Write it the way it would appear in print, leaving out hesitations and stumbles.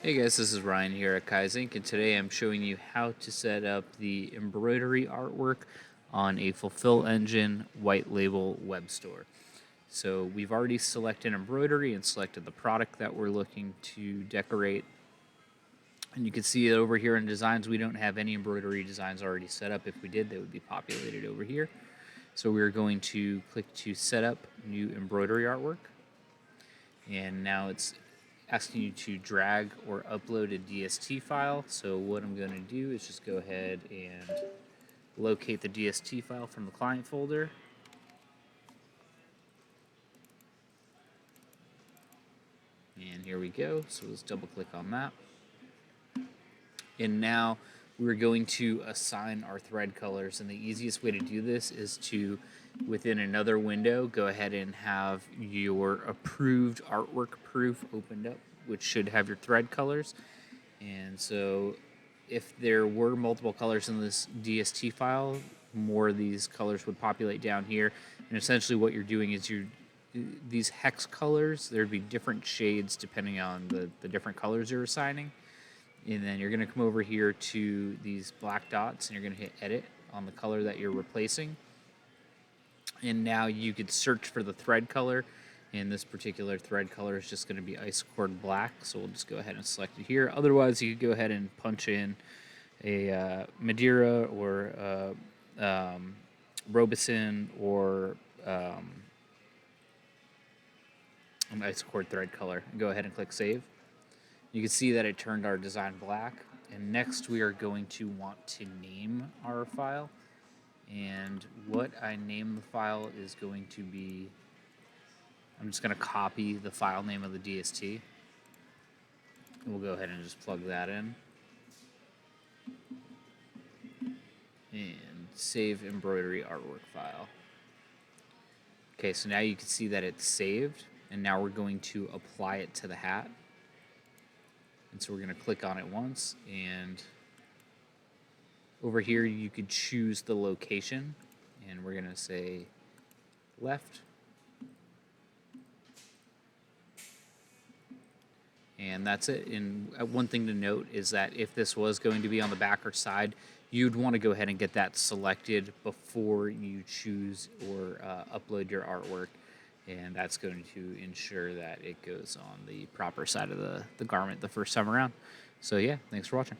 Hey guys, this is Ryan here at Kaizink, and today I'm showing you how to set up the embroidery artwork on a Fulfill Engine white label web store. So we've already selected embroidery and selected the product that we're looking to decorate. And you can see over here in designs, we don't have any embroidery designs already set up. If we did, they would be populated over here. So we're going to click to set up new embroidery artwork. And now it's asking you to drag or upload a DST file. So what I'm going to do is just go ahead and locate the DST file from the client folder. And here we go. So let's double click on that. And now we're going to assign our thread colors. And the easiest way to do this is to, within another window, go ahead and have your approved artwork proof opened up, which should have your thread colors. And so if there were multiple colors in this DST file, more of these colors would populate down here. And essentially what you're doing is these hex colors, there'd be different shades depending on the different colors you're assigning. And then you're going to come over here to these black dots and you're going to hit edit on the color that you're replacing. And now you could search for the thread color. And this particular thread color is just going to be ice cord black. So we'll just go ahead and select it here. Otherwise, you could go ahead and punch in a Madeira or Robeson or an ice cord thread color. And go ahead and click save. You can see that it turned our design black. And next we are going to want to name our file. And what I name the file is going to be, I'm just going to copy the file name of the DST. And we'll go ahead and just plug that in. And save embroidery artwork file. Okay, so now you can see that it's saved. And now we're going to apply it to the hat. And so we're going to click on it once, and over here you could choose the location, and we're going to say left. And that's it. And one thing to note is that if this was going to be on the back or side, you'd want to go ahead and get that selected before you choose or upload your artwork. And that's going to ensure that it goes on the proper side of the garment the first time around. So yeah, thanks for watching.